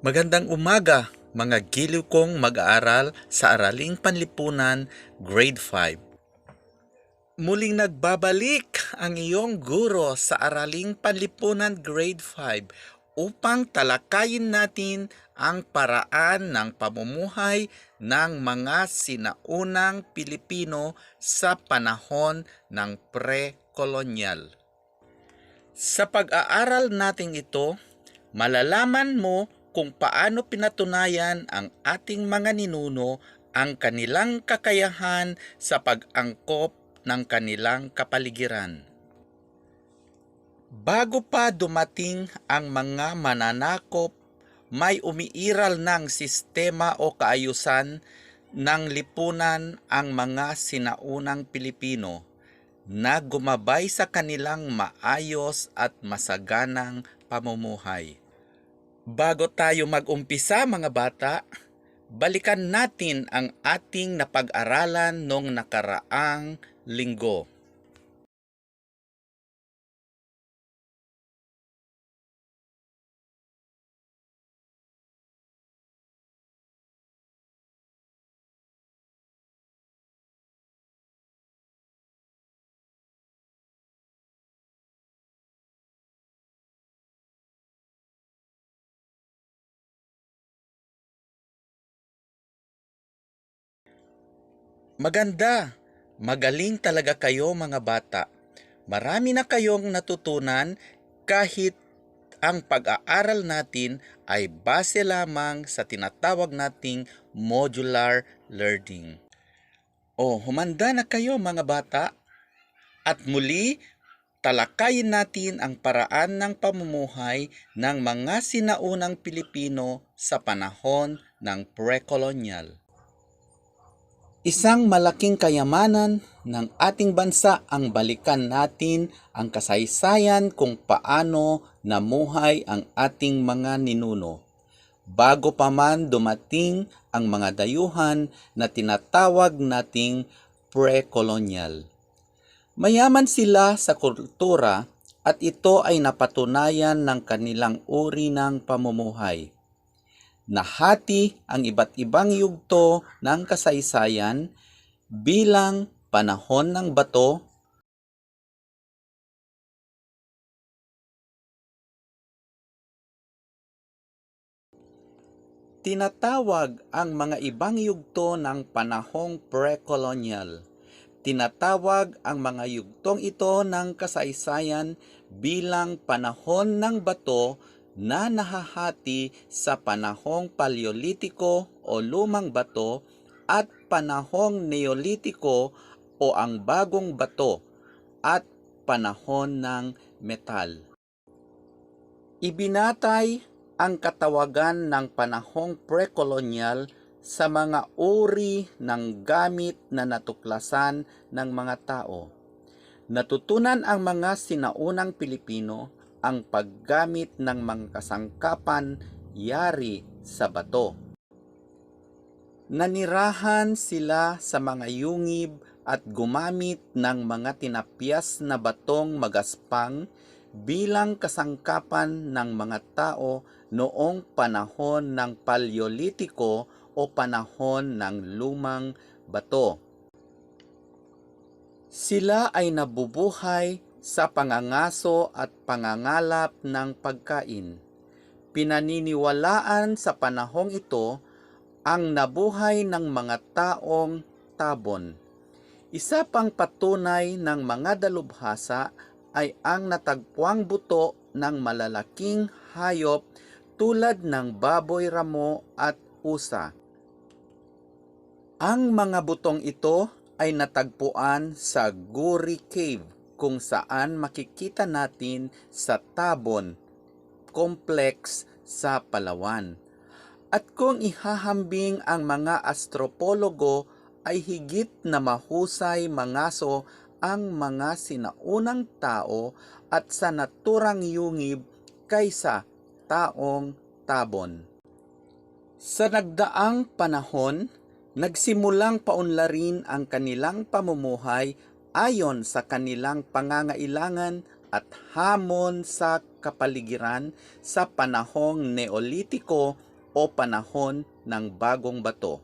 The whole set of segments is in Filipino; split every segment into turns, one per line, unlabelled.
Magandang umaga, mga giliw kong mag-aaral sa Araling Panlipunan, Grade 5. Muling nagbabalik ang iyong guro sa Araling Panlipunan, Grade 5 upang talakayin natin ang paraan ng pamumuhay ng mga sinaunang Pilipino sa panahon ng pre-kolonyal. Sa pag-aaral natin ito, malalaman mo kung paano pinatunayan ang ating mga ninuno ang kanilang kakayahan sa pag-angkop ng kanilang kapaligiran. Bago pa dumating ang mga mananakop, may umiiral ng sistema o kaayusan ng lipunan ang mga sinaunang Pilipino na gumabay sa kanilang maayos at masaganang pamumuhay. Bago tayo mag-umpisa mga bata, balikan natin ang ating napag-aralan noong nakaraang linggo. Maganda! Magaling talaga kayo mga bata. Marami na kayong natutunan kahit ang pag-aaral natin ay base lamang sa tinatawag nating modular learning. Humanda na kayo mga bata. At muli, talakayin natin ang paraan ng pamumuhay ng mga sinaunang Pilipino sa panahon ng pre-kolonyal. Isang malaking kayamanan ng ating bansa ang balikan natin ang kasaysayan kung paano namuhay ang ating mga ninuno. Bago pa man dumating ang mga dayuhan na tinatawag nating pre-kolonyal. Mayaman sila sa kultura at ito ay napatunayan ng kanilang uri ng pamumuhay. Nahati ang iba't ibang yugto ng kasaysayan bilang panahon ng bato, tinatawag ang mga ibang yugto ng panahong pre-kolonyal. Tinatawag ang mga yugtong ito ng kasaysayan bilang panahon ng bato na nahahati sa panahong Paleolitiko o lumang bato at panahong Neolitiko o ang bagong bato at panahon ng metal. Ibinatay ang katawagan ng panahong pre-kolonyal sa mga uri ng gamit na natuklasan ng mga tao. Natutunan ang mga sinaunang Pilipino ang paggamit ng mga kasangkapan yari sa bato. Nanirahan sila sa mga yungib at gumamit ng mga tinapyas na batong magaspang bilang kasangkapan ng mga tao noong panahon ng Paleolitiko o panahon ng lumang bato. Sila ay nabubuhay sa pangangaso at pangangalap ng pagkain. Pinaniniwalaan sa panahong ito ang nabuhay ng mga taong tabon. Isa pang patunay ng mga dalubhasa ay ang natagpuang buto ng malalaking hayop tulad ng baboy ramo at usa. Ang mga butong ito ay natagpuan sa Guri Cave kung saan makikita natin sa Tabon Complex sa Palawan. At kung ihahambing ang mga astropologo ay higit na mahusay mangaso ang mga sinaunang tao at sa naturang yungib kaysa taong Tabon. Sa nagdaang panahon, nagsimulang paunlarin ang kanilang pamumuhay ayon sa kanilang pangangailangan at hamon sa kapaligiran sa panahong Neolitiko o panahon ng bagong bato.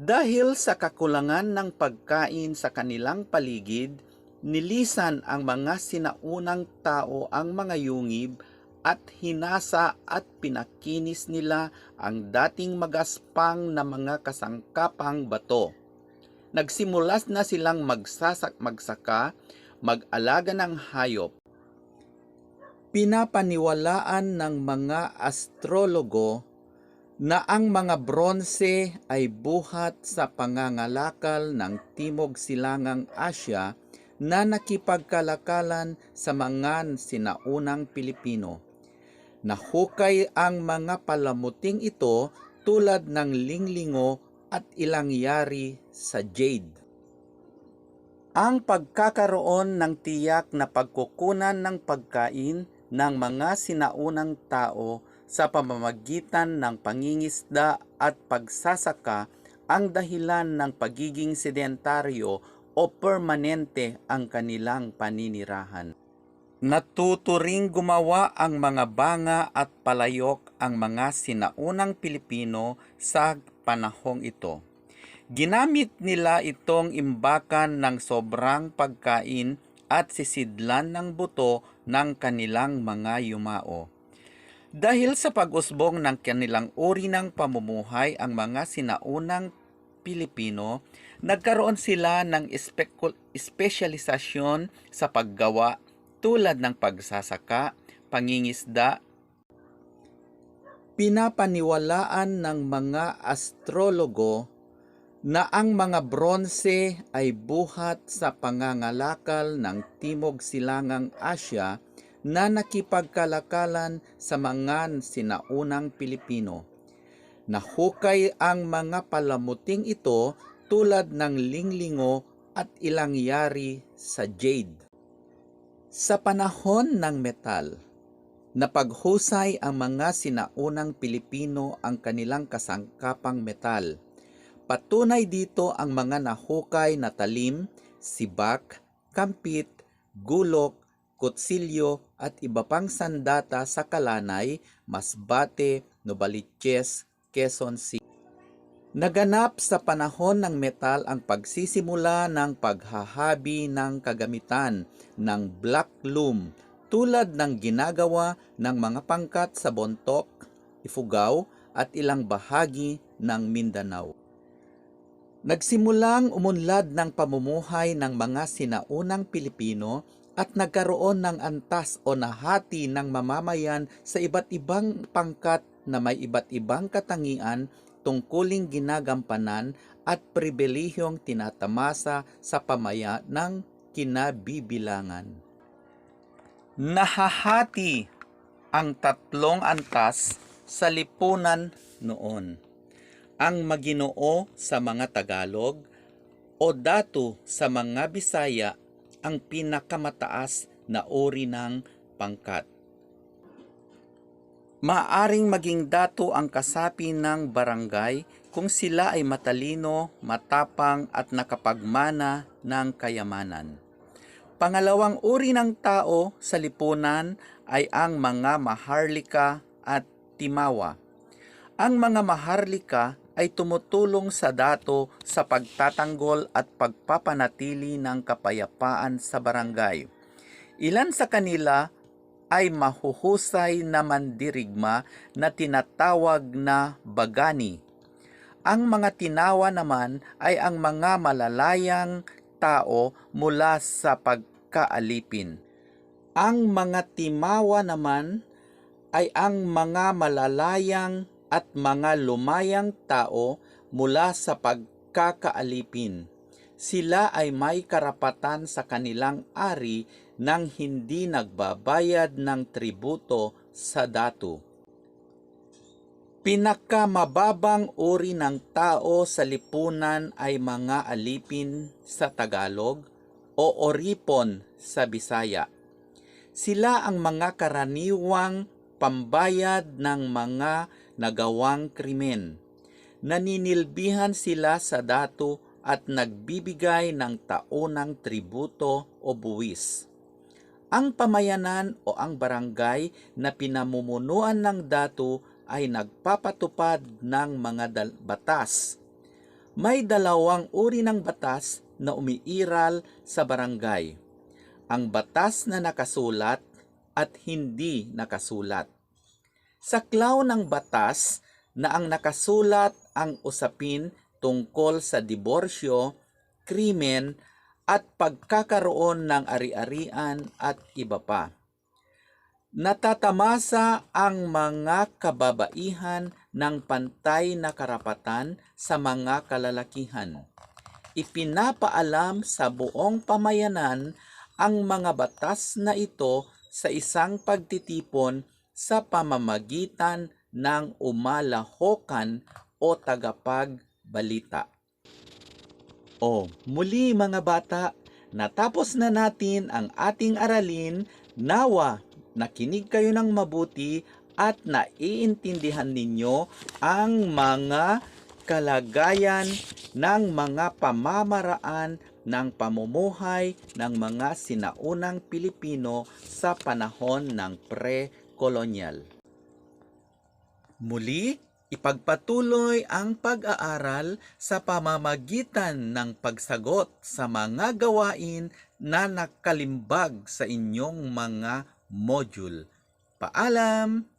Dahil sa kakulangan ng pagkain sa kanilang paligid, nilisan ang mga sinaunang tao ang mga yungib at hinasa at pinakinis nila ang dating magaspang na mga kasangkapang bato. Nagsimulas na silang magsaka, mag-alaga ng hayop. Pinapaniwalaan ng mga astrologo na ang mga bronse ay buhat sa pangangalakal ng Timog Silangang Asya na nakipagkalakalan sa mga sinaunang Pilipino. Nahukay ang mga palamuting ito tulad ng linglingo at ilang yari sa jade. Ang pagkakaroon ng tiyak na pagkukunan ng pagkain ng mga sinaunang tao sa pamamagitan ng pangingisda at pagsasaka ang dahilan ng pagiging sedentaryo o permanente ang kanilang paninirahan. Natuto ring gumawa ang mga banga at palayok ang mga sinaunang Pilipino sa panahong ito. Ginamit nila itong imbakan ng sobrang pagkain at sisidlan ng buto ng kanilang mga yumao. Dahil sa pag-usbong ng kanilang uri ng pamumuhay ang mga sinaunang Pilipino, nagkaroon sila ng espesyalisasyon sa paggawa tulad ng pagsasaka, pangingisda. Pinapaniwalaan ng mga astrologo na ang mga bronse ay buhat sa pangangalakal ng Timog Silangang Asya na nakipagkalakalan sa mga sinaunang Pilipino. Nahukay ang mga palamuting ito tulad ng linglingo at ilang yari sa jade. Sa panahon ng metal, napaghusay ang mga sinaunang Pilipino ang kanilang kasangkapang metal. Patunay dito ang mga nahukay na talim, sibak, kampit, gulok, kutsilyo at iba pang sandata sa Kalanay, Masbate, Novaliches, Quezon City. Naganap sa panahon ng metal ang pagsisimula ng paghahabi ng kagamitan ng black loom tulad ng ginagawa ng mga pangkat sa Bontoc, Ifugao at ilang bahagi ng Mindanao. Nagsimulang umunlad ng pamumuhay ng mga sinaunang Pilipino at nagkaroon ng antas o nahati ng mamamayan sa iba't ibang pangkat na may iba't ibang katangian tungkuling ginagampanan at pribilehiyong tinatamasa sa pamaya ng kinabibilangan. Nahahati ang tatlong antas sa lipunan noon. Ang Maginoo sa mga Tagalog o Datu sa mga Bisaya ang pinakamataas na uri ng pangkat. Maaring maging dato ang kasapi ng barangay kung sila ay matalino, matapang at nakapagmana ng kayamanan. Pangalawang uri ng tao sa lipunan ay ang mga maharlika at timawa. Ang mga maharlika ay tumutulong sa dato sa pagtatanggol at pagpapanatili ng kapayapaan sa barangay. Ilan sa kanila ay mahuhusay na mandirigma na tinatawag na bagani. Ang mga tinawa naman ay ang mga malalayang tao mula sa pagkaalipin. Ang mga timawa naman ay ang mga malalayang at mga lumayang tao mula sa pagkakaalipin. Sila ay may karapatan sa kanilang ari nang hindi nagbabayad ng tributo sa datu. Pinakamababang uri ng tao sa lipunan ay mga alipin sa Tagalog o oripon sa Bisaya. Sila ang mga karaniwang pambayad ng mga nagawang krimen. Naninilbihan sila sa datu at nagbibigay ng taunang tributo o buwis. Ang pamayanan o ang barangay na pinamumunuan ng datu ay nagpapatupad ng mga batas. May dalawang uri ng batas na umiiral sa barangay. Ang batas na nakasulat at hindi nakasulat. Saklaw ng batas na ang nakasulat ang usapin tungkol sa diborsyo, krimen, at pagkakaroon ng ari-arian at iba pa. Natatamasa ang mga kababaihan ng pantay na karapatan sa mga kalalakihan. Ipinapaalam sa buong pamayanan ang mga batas na ito sa isang pagtitipon sa pamamagitan ng umalahokan o tagapagbalita. Muli mga bata, natapos na natin ang ating aralin. Nawa nakinig kayo ng mabuti at naiintindihan ninyo ang mga kalagayan ng mga pamamaraan ng pamumuhay ng mga sinaunang Pilipino sa panahon ng pre-kolonyal. Muli, ipagpatuloy ang pag-aaral sa pamamagitan ng pagsagot sa mga gawain na nakalimbag sa inyong mga module. Paalam!